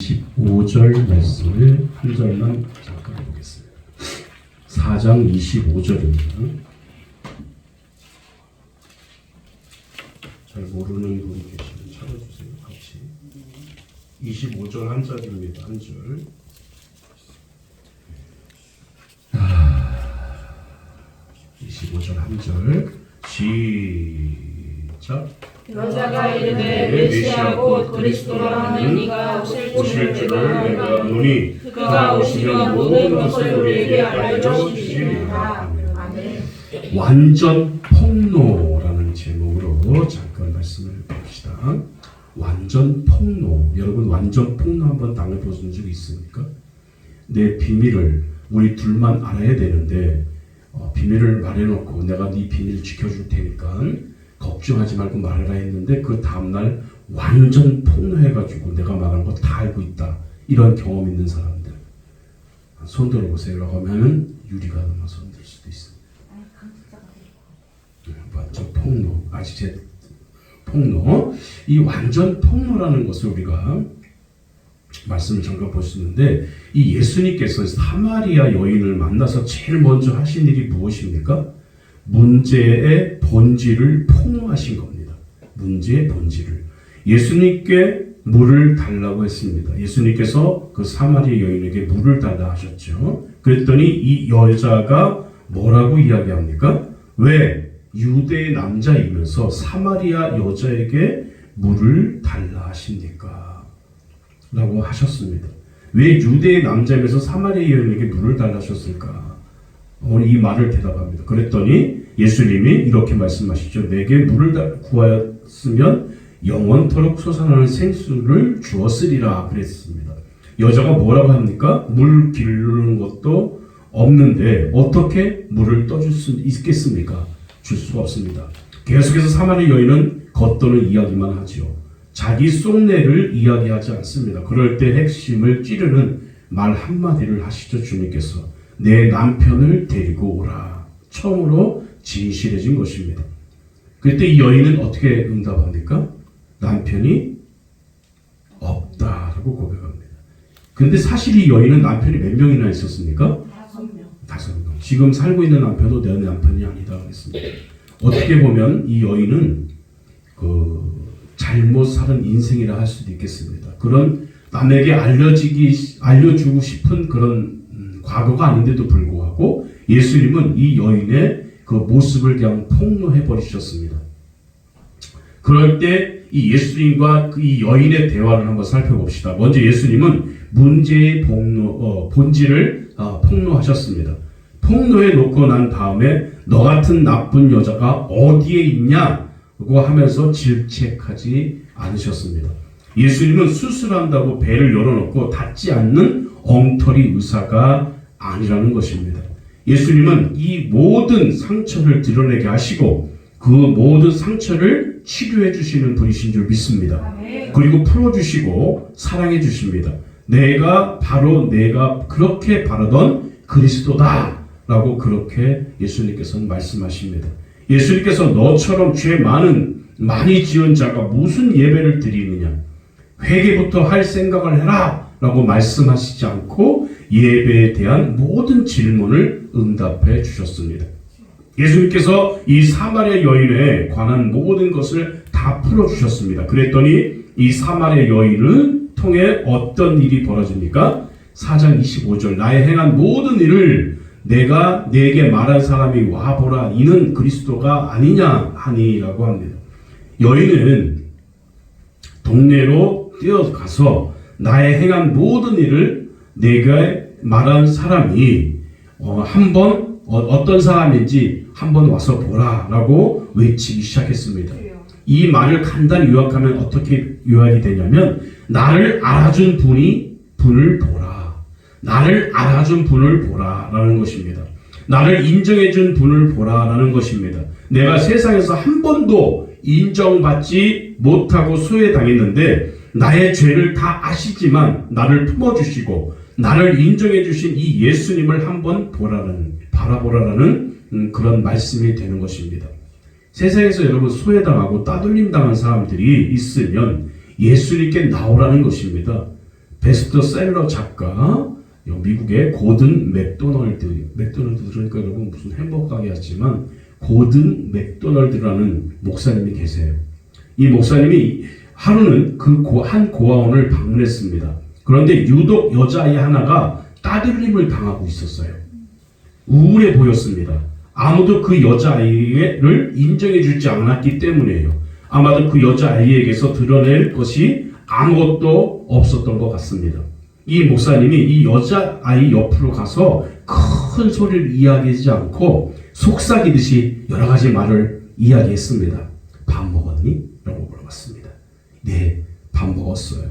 25절 말씀을 한 절만 잠깐 보겠습니다. 4장 25절입니다. 잘 모르는 분이 계시면 찾아주세요. 같이 25절 한 절입니다. 한 절. 25절 한 절. 시작. 여자가 이르되 메시아 곧 그리스도라 하는 이가 오실 줄을 내가 아노니 그가 오시면 모든 것을 우리에게 알려주시리라. 아멘. 완전 폭로라는 제목으로 잠깐 말씀을 봅시다. 완전 폭로. 여러분 완전 폭로 한번 당해보신 적 있습니까? 내 비밀을 우리 둘만 알아야 되는데 비밀을 말해놓고 내가 네 비밀을 지켜줄 테니까 걱정하지 말고 말하라 했는데 그 다음날 완전 폭로해가지고 내가 말한 거 다 알고 있다. 이런 경험 있는 사람들 손 들어보세요. 라고 하면 유리가 넘어서 손들 수도 있습니다. 완전 폭로. 아직 제 폭로. 이 완전 폭로라는 것을 우리가 말씀을 잠깐 보시는데 이 예수님께서 사마리아 여인을 만나서 제일 먼저 하신 일이 무엇입니까? 문제의 본질을 폭로하신 겁니다. 문제의 본질을. 예수님께 물을 달라고 했습니다. 예수님께서 그 사마리아 여인에게 물을 달라 하셨죠. 그랬더니 이 여자가 뭐라고 이야기합니까? 왜 유대의 남자이면서 사마리아 여자에게 물을 달라 하십니까? 라고 하셨습니다. 왜 유대의 남자이면서 사마리아 여인에게 물을 달라 하셨을까? 오늘 이 말을 대답합니다. 그랬더니 예수님이 이렇게 말씀하시죠. 내게 물을 구하였으면 영원토록 솟아나는 생수를 주었으리라 그랬습니다. 여자가 뭐라고 합니까? 물 기르는 것도 없는데 어떻게 물을 떠줄 수 있겠습니까? 줄 수가 없습니다. 계속해서 사마리아 여인은 겉도는 이야기만 하죠. 자기 속내를 이야기하지 않습니다. 그럴 때 핵심을 찌르는 말 한마디를 하시죠. 주님께서 내 남편을 데리고 오라. 처음으로 진실해진 것입니다. 그때 이 여인은 어떻게 응답합니까? 남편이 없다라고 고백합니다. 근데 사실 이 여인은 남편이 몇 명이나 있었습니까? 5명. 5명. 지금 살고 있는 남편도 내 남편이 아니다 그랬습니다. 어떻게 보면 이 여인은 잘못 살은 인생이라 할 수도 있겠습니다. 그런 남에게 알려주고 싶은 그런 과거가 아닌데도 불구하고 예수님은 이 여인의 그 모습을 그냥 폭로해 버리셨습니다. 그럴 때 이 예수님과 이 여인의 대화를 한번 살펴봅시다. 먼저 예수님은 문제의 본질을 폭로하셨습니다. 폭로해 놓고 난 다음에 너 같은 나쁜 여자가 어디에 있냐고 하면서 질책하지 않으셨습니다. 예수님은 수술한다고 배를 열어놓고 닫지 않는 엉터리 의사가 아니라는 것입니다. 예수님은 이 모든 상처를 드러내게 하시고 그 모든 상처를 치료해 주시는 분이신 줄 믿습니다. 그리고 풀어주시고 사랑해 주십니다. 내가 그렇게 바라던 그리스도다 라고 그렇게 예수님께서는 말씀하십니다. 예수님께서 너처럼 죄 많이 지은 자가 무슨 예배를 드리느냐, 회개부터 할 생각을 해라 라고 말씀하시지 않고 예배에 대한 모든 질문을 응답해 주셨습니다. 예수님께서 이 사마리아 여인에 관한 모든 것을 다 풀어주셨습니다. 그랬더니 이 사마리아 여인을 통해 어떤 일이 벌어집니까? 4장 25절 나의 행한 모든 일을 내게 말한 사람이 와보라 이는 그리스도가 아니냐 하니라고 합니다. 여인은 동네로 뛰어가서 나의 행한 모든 일을 내게 말한 사람이 어떤 사람인지 한번 와서 보라라고 외치기 시작했습니다. 이 말을 간단히 요약하면 어떻게 요약이 되냐면 나를 알아준 분을 보라. 나를 알아준 분을 보라라는 것입니다. 나를 인정해준 분을 보라라는 것입니다. 내가 세상에서 한 번도 인정받지 못하고 소외당했는데 나의 죄를 다 아시지만 나를 품어주시고 나를 인정해주신 이 예수님을 한번 바라보라라는 그런 말씀이 되는 것입니다. 세상에서 여러분 소외당하고 따돌림 당한 사람들이 있으면 예수님께 나오라는 것입니다. 베스트셀러 작가, 미국의 고든 맥도널드 그러니까 여러분 무슨 햄버거 가게 하지만 고든 맥도널드라는 목사님이 계세요. 이 목사님이 하루는 그 한 고아원을 방문했습니다. 그런데 유독 여자아이 하나가 따돌림을 당하고 있었어요. 우울해 보였습니다. 아무도 그 여자아이를 인정해 주지 않았기 때문이에요. 아마도 그 여자아이에게서 드러낼 것이 아무것도 없었던 것 같습니다. 이 목사님이 이 여자아이 옆으로 가서 큰 소리를 이야기하지 않고 속삭이듯이 여러 가지 말을 이야기했습니다. 밥 먹었니? 라고 물어봤습니다. 네, 밥 먹었어요.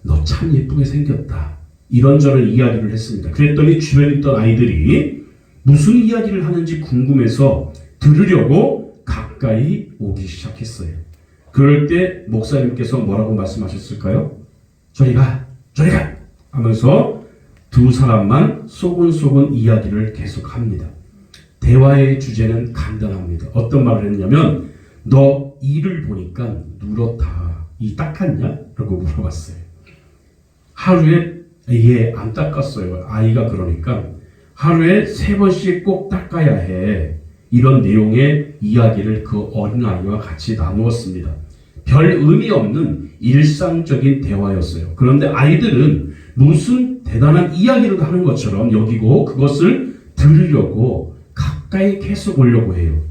너 참 예쁘게 생겼다. 이런저런 이야기를 했습니다. 그랬더니 주변에 있던 아이들이 무슨 이야기를 하는지 궁금해서 들으려고 가까이 오기 시작했어요. 그럴 때 목사님께서 뭐라고 말씀하셨을까요? 저리 가! 저리 가! 하면서 두 사람만 소곤소곤 이야기를 계속합니다. 대화의 주제는 간단합니다. 어떤 말을 했냐면 너 이를 보니까 누렇다. 이 닦았냐? 라고 물어봤어요. 하루에 안 닦았어요. 아이가 그러니까 하루에 3번씩 꼭 닦아야 해. 이런 내용의 이야기를 그 어린아이와 같이 나누었습니다. 별 의미 없는 일상적인 대화였어요. 그런데 아이들은 무슨 대단한 이야기를 하는 것처럼 여기고 그것을 들으려고 가까이 계속 오려고 해요.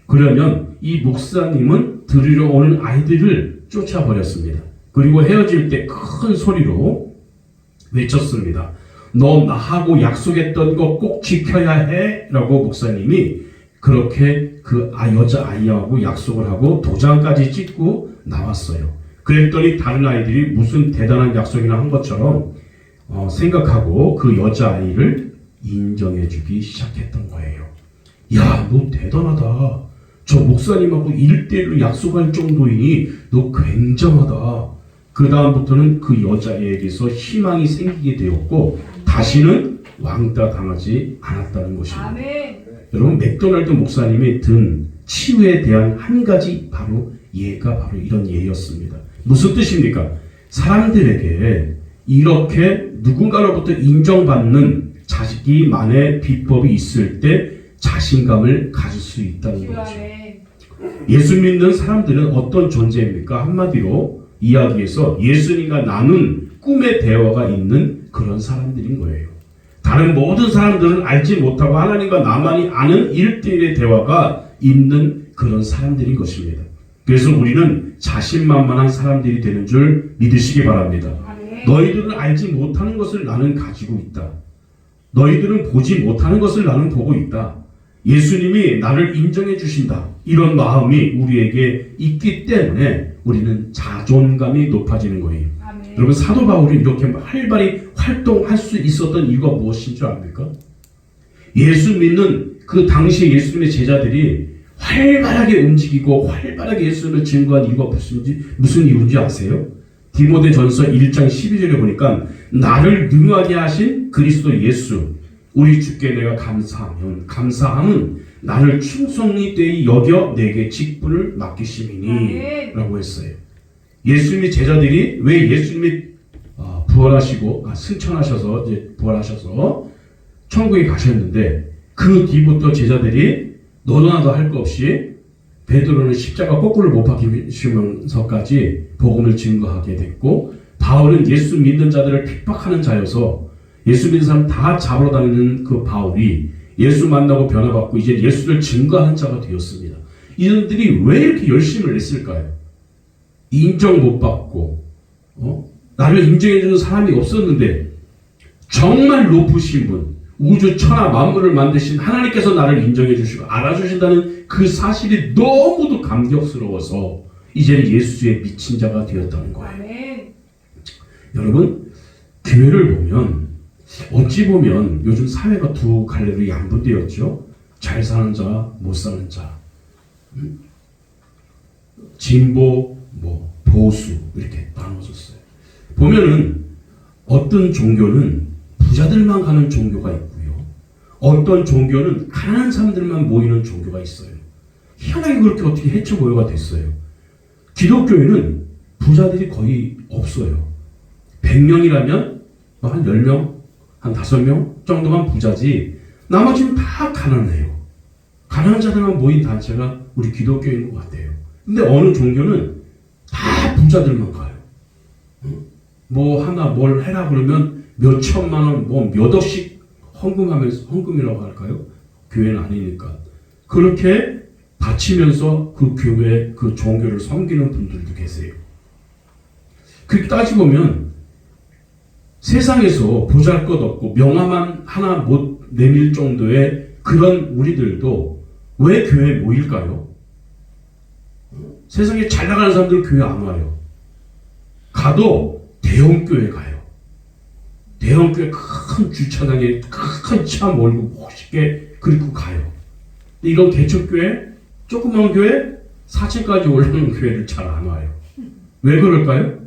그러면 이 목사님은 들으려 오는 아이들을 쫓아버렸습니다. 그리고 헤어질 때 큰 소리로 외쳤습니다. 너 나하고 약속했던 거 꼭 지켜야 해 라고 목사님이 그렇게 그 여자아이하고 약속을 하고 도장까지 찍고 나왔어요. 그랬더니 다른 아이들이 무슨 대단한 약속이나 한 것처럼 생각하고 그 여자아이를 인정해주기 시작했던 거예요. 야, 너 대단하다. 저 목사님하고 1대1로 약속할 정도이니 너 굉장하다. 그 다음부터는 그 여자애에게서 희망이 생기게 되었고 다시는 왕따 당하지 않았다는 것입니다. 아멘. 여러분 맥도날드 목사님이 든 치유에 대한 한 가지 바로 예가 바로 이런 예였습니다. 무슨 뜻입니까? 사람들에게 이렇게 누군가로부터 인정받는 자기만의 비법이 있을 때 자신감을 가질 수 있다는 거죠. 예수 믿는 사람들은 어떤 존재입니까? 한마디로 이야기해서 예수님과 나눈 꿈의 대화가 있는 그런 사람들인 거예요. 다른 모든 사람들은 알지 못하고 하나님과 나만이 아는 1대1의 대화가 있는 그런 사람들인 것입니다. 그래서 우리는 자신만만한 사람들이 되는 줄 믿으시기 바랍니다. 너희들은 알지 못하는 것을 나는 가지고 있다. 너희들은 보지 못하는 것을 나는 보고 있다. 예수님이 나를 인정해 주신다. 이런 마음이 우리에게 있기 때문에 우리는 자존감이 높아지는 거예요. 아멘. 여러분 사도 바울이 이렇게 활발히 활동할 수 있었던 이유가 무엇인 줄 압니까? 예수 믿는 그 당시에 예수님의 제자들이 활발하게 움직이고 활발하게 예수님을 증거한 이유가 무슨 이유인지 아세요? 디모데전서 1장 12절에 보니까 나를 유명하게 하신 그리스도 예수 우리 주께 내가 감사함은 나를 충성히 되이 여겨 내게 직분을 맡기심이니 라고 했어요. 예수님의 제자들이 왜 예수님이 부활하시고 승천하셔서 이제 부활하셔서 천국에 가셨는데 그 뒤부터 제자들이 너도 나도 할 거 없이 베드로는 십자가 거꾸로 못 박히시면서까지 복음을 증거하게 됐고 바울은 예수 믿는 자들을 핍박하는 자여서 예수 믿는 사람 다 잡으러 다니는 그 바울이 예수 만나고 변화받고 이제 예수를 증거하는 자가 되었습니다. 이들이 왜 이렇게 열심을 냈을까요? 인정 못 받고 나를 인정해주는 사람이 없었는데 정말 높으신 분 우주 천하 만물을 만드신 하나님께서 나를 인정해 주시고 알아주신다는 그 사실이 너무도 감격스러워서 이제는 예수에 미친 자가 되었다는 거예요. 아멘. 여러분 교회를 보면 어찌 보면 요즘 사회가 두 갈래로 양분되었죠. 잘 사는 자, 못 사는 자, 진보, 보수 이렇게 나눠졌어요. 보면은 어떤 종교는 부자들만 가는 종교가 있고요. 어떤 종교는 가난한 사람들만 모이는 종교가 있어요. 희한하게 그렇게 어떻게 해체 모여가 됐어요. 기독교에는 부자들이 거의 없어요. 100명이라면 한 10명, 한 5명 정도만 부자지 나머지는 다 가난해요. 가난한 자들만 모인 단체가 우리 기독교인 것 같아요. 근데 어느 종교는 다 부자들만 가요. 뭐 하나 뭘 해라 그러면 몇 천만 원, 뭐 몇 억씩 헌금하면서, 헌금이라고 할까요? 교회는 아니니까. 그렇게 바치면서 그 교회, 그 종교를 섬기는 분들도 계세요. 그렇게 따지보면 세상에서 보잘것없고 명함만 하나 못 내밀 정도의 그런 우리들도 왜 교회에 모일까요? 세상에 잘 나가는 사람들은 교회 안 와요. 가도 대형교회 가요. 대형교회 큰 주차장에 큰 차 몰고 멋있게 그리고 가요. 이런 개척교회, 조그만 교회, 4층까지 올라오는 교회를 잘 안 와요. 왜 그럴까요?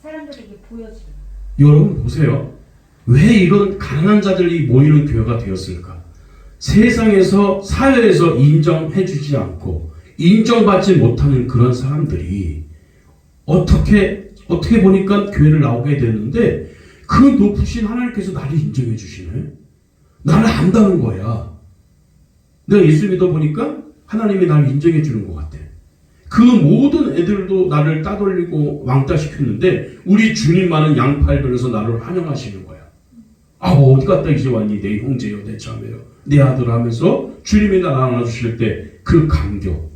사람들에게 보여주는. 여러분 보세요. 왜 이런 가난한 자들이 모이는 교회가 되었을까? 세상에서, 사회에서 인정해주지 않고 인정받지 못하는 그런 사람들이 어떻게 보니까 교회를 나오게 됐는데 그 높으신 하나님께서 나를 인정해 주시네. 나를 안다는 거야. 내가 예수 믿어보니까 하나님이 나를 인정해 주는 것 같아. 그 모든 애들도 나를 따돌리고 왕따시켰는데 우리 주님만은 양팔별에서 나를 환영하시는 거야. 아, 어디 갔다 이제 왔니? 내 형제요, 내 자매요, 내 아들 하면서 주님이 나를 안아주실 때 그 감격,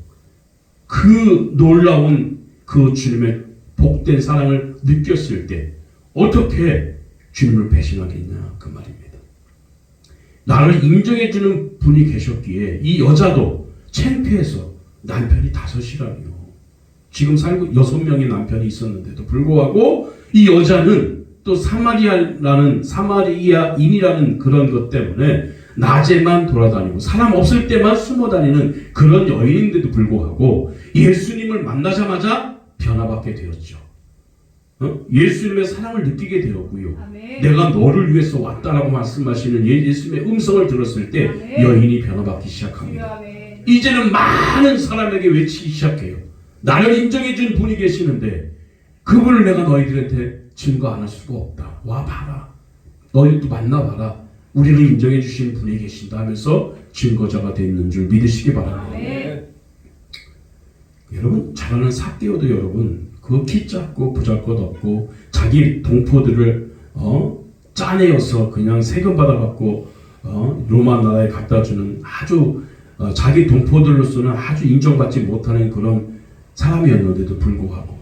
그 놀라운 그 주님의 복된 사랑을 느꼈을 때 어떻게 주님을 배신하겠냐 그 말입니다. 나를 인정해주는 분이 계셨기에 이 여자도 창피해서 남편이 5이라니요. 지금 살고 6명의 남편이 있었는데도 불구하고 이 여자는 또 사마리아인이라는 그런 것 때문에 낮에만 돌아다니고 사람 없을 때만 숨어 다니는 그런 여인인데도 불구하고 예수님을 만나자마자 변화받게 되었죠. 예수님의 사랑을 느끼게 되었고요. 아멘. 내가 너를 위해서 왔다라고 말씀하시는 예수님의 음성을 들었을 때 아멘. 여인이 변화받기 시작합니다. 아멘. 이제는 많은 사람에게 외치기 시작해요. 나를 인정해준 분이 계시는데 그분을 내가 너희들한테 증거 안 할 수가 없다. 와 봐라. 너희도 만나봐라. 우리를 인정해주신 분이 계신다 하면서 증거자가 되는 줄 믿으시기 바랍니다. 아멘. 여러분 잘하는 삭개오도 여러분 그 키 작고 보잘것없고 자기 동포들을 짜내어서 그냥 세금 받아갖고 로마 나라에 갖다주는 아주 자기 동포들로서는 아주 인정받지 못하는 그런 사람이었는데도 불구하고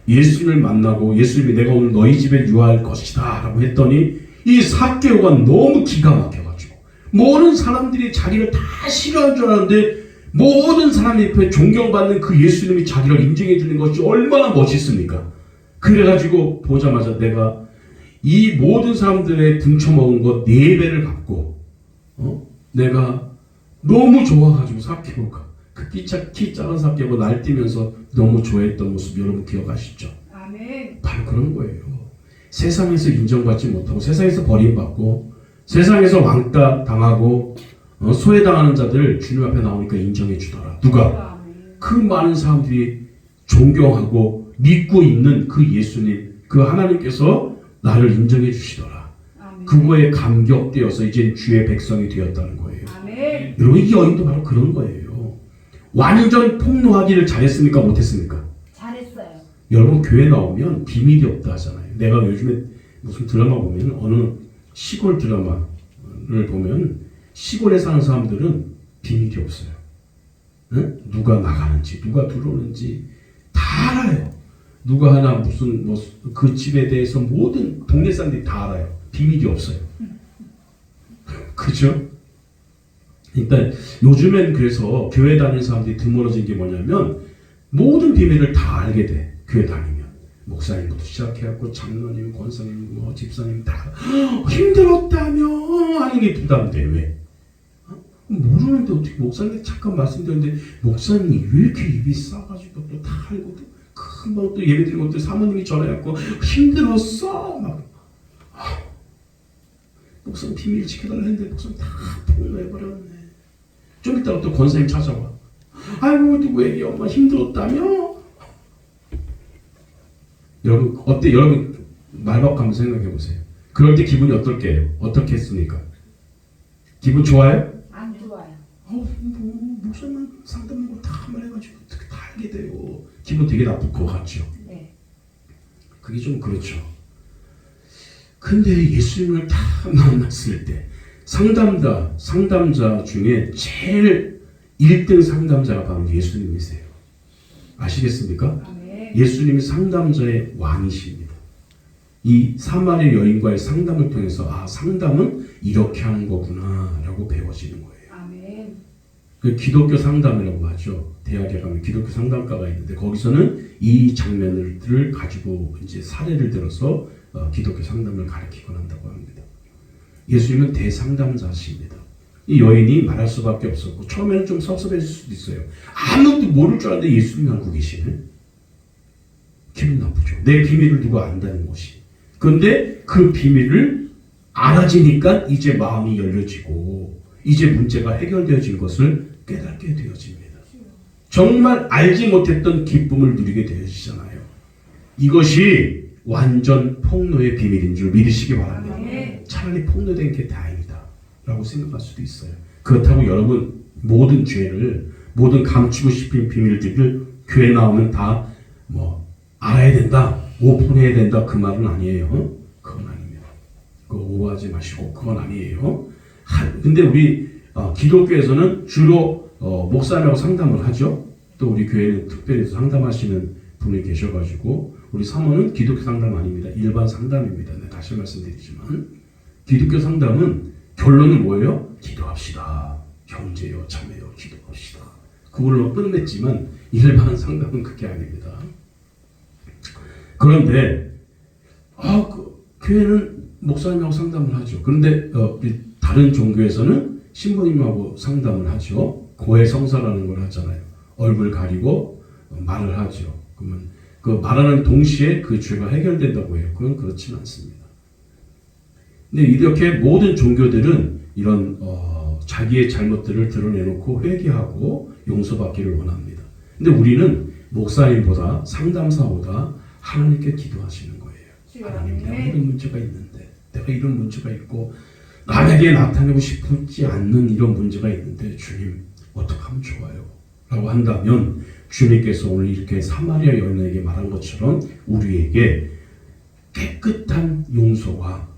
예수님을 만나고 예수님이 내가 오늘 너희 집에 유할 것이다 라고 했더니 이 삭개오가 너무 기가 막혀가지고 모든 사람들이 자기를 다 싫어할 줄 알았는데 모든 사람 옆에 존경받는 그 예수님이 자기를 인정해 주는 것이 얼마나 멋있습니까? 그래가지고 보자마자 내가 이 모든 사람들의 등쳐먹은 것 4배를 갚고 내가 너무 좋아가지고 삭개오가 그 키 작은 삭개오가 날뛰면서 너무 좋아했던 모습 여러분 기억하시죠? 아멘. 바로 그런 거예요. 세상에서 인정받지 못하고 세상에서 버림받고 세상에서 왕따 당하고 소외당하는 자들 주님 앞에 나오니까 인정해 주더라. 누가? 그 많은 사람들이 존경하고 믿고 있는 그 예수님, 그 하나님께서 나를 인정해 주시더라. 아멘. 그거에 감격되어서 이제 주의 백성이 되었다는 거예요. 아멘. 여러분 이 여인도 바로 그런 거예요. 완전 폭로하기를 잘했습니까? 못했습니까? 잘했어요. 여러분 교회 나오면 비밀이 없다 하잖아요. 내가 요즘에 무슨 드라마 보면 어느 시골 드라마를 보면 시골에 사는 사람들은 비밀이 없어요. 응? 누가 나가는지 누가 들어오는지 다 알아요. 누가 하나 무슨 그 집에 대해서 모든 동네 사람들이 다 알아요. 비밀이 없어요. 그죠? 일단 요즘엔 그래서 교회 다니는 사람들이 드물어진 게 뭐냐면 모든 비밀을 다 알게 돼. 교회 다니면 목사님부터 시작해갖고 장로님, 권사님, 집사님 다 힘들었다며 하는 게 부담돼. 왜? 모르는데 어떻게 목사님 잠깐 말씀드렸는데 목사님이 왜 이렇게 입이 싸가지고 또 다 알고 금방 또 예배 드리고 또 사모님이 전화해갖고 힘들었어 막 목사님 비밀 지켜달라 했는데 목사님 다 폭로해버렸네. 좀 이따가 또 권사님 찾아와. 아이고 누구 애기 엄마 힘들었다며? 여러분 어때? 여러분 말 바꿔 한번 생각해 보세요. 그럴 때 기분이 어떨게요? 어떻게 했습니까? 기분 좋아요? 안 좋아요. 목사님 상담하고 다 말해가지고 어떻게 다 알게 돼요. 기분 되게 나쁠 것 같죠. 네. 그게 좀 그렇죠. 근데 예수님을 다 만났을 때 상담자 중에 제일 1등 상담자가 바로 예수님이세요. 아시겠습니까? 아멘. 예수님이 상담자의 왕이십니다. 이 사마리아 여인과의 상담을 통해서 상담은 이렇게 하는 거구나 라고 배워지는 거예요. 아멘. 그 기독교 상담이라고 하죠. 대학에 가면 기독교 상담가가 있는데 거기서는 이 장면들을 가지고 이제 사례를 들어서 기독교 상담을 가르치곤 한다고 합니다. 예수님은 대상담자십니다. 이 여인이 말할 수밖에 없었고 처음에는 좀 섭섭해질 수도 있어요. 아무도 모를 줄 알았는데 예수님이 알고 계시네. 기분 나쁘죠. 내 비밀을 누가 안다는 것이. 그런데 그 비밀을 알아지니까 이제 마음이 열려지고 이제 문제가 해결되어진 것을 깨닫게 되어집니다. 정말 알지 못했던 기쁨을 누리게 되어지잖아요. 이것이 완전 폭로의 비밀인 줄 믿으시기 바랍니다. 차라리 폭로된 게 다행이다 라고 생각할 수도 있어요. 그렇다고 여러분 모든 죄를 모든 감추고 싶은 비밀들을 교회 나오면 다 알아야 된다 오픈해야 된다 그 말은 아니에요. 그건 아닙니다. 그거 오버하지 마시고 그건 아니에요. 근데 우리 기독교에서는 주로 목사님하고 상담을 하죠. 또 우리 교회는 특별히 상담하시는 분이 계셔가지고 우리 사모는 기독교 상담 아닙니다. 일반 상담입니다. 네, 다시 말씀드리지만 기독교 상담은 결론은 뭐예요? 기도합시다. 형제요 자매요 기도합시다. 그걸로 끝냈지만 일반 상담은 그게 아닙니다. 그런데 교회는 목사님하고 상담을 하죠. 그런데 다른 종교에서는 신부님하고 상담을 하죠. 고해성사라는 걸 하잖아요. 얼굴 가리고 말을 하죠. 그러면 그 말하는 동시에 그 죄가 해결된다고 해요. 그건 그렇지는 않습니다. 근데 이렇게 모든 종교들은 이런 자기의 잘못들을 드러내놓고 회개하고 용서받기를 원합니다. 근데 우리는 목사님보다 상담사보다 하나님께 기도하시는 거예요. 하나님, 내가 이런 문제가 있는데, 내가 이런 문제가 있고 남에게 나타내고 싶지 않는 이런 문제가 있는데 주님 어떻게 하면 좋아요? 라고 한다면 주님께서 오늘 이렇게 사마리아 여인에게 말한 것처럼 우리에게 깨끗한 용서와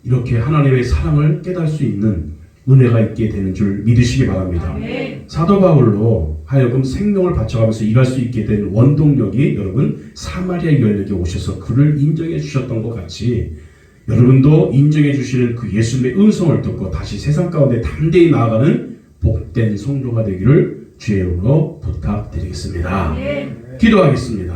이렇게 하나님의 사랑을 깨달을 수 있는 은혜가 있게 되는 줄 믿으시기 바랍니다. 아멘. 사도 바울로 하여금 생명을 바쳐가면서 일할 수 있게 된 원동력이 여러분 사마리아 여인에게 오셔서 그를 인정해 주셨던 것 같이 여러분도 인정해 주시는 그 예수님의 음성을 듣고 다시 세상 가운데 담대히 나아가는 복된 성도가 되기를 주의 이름으로 부탁드리겠습니다. 기도하겠습니다.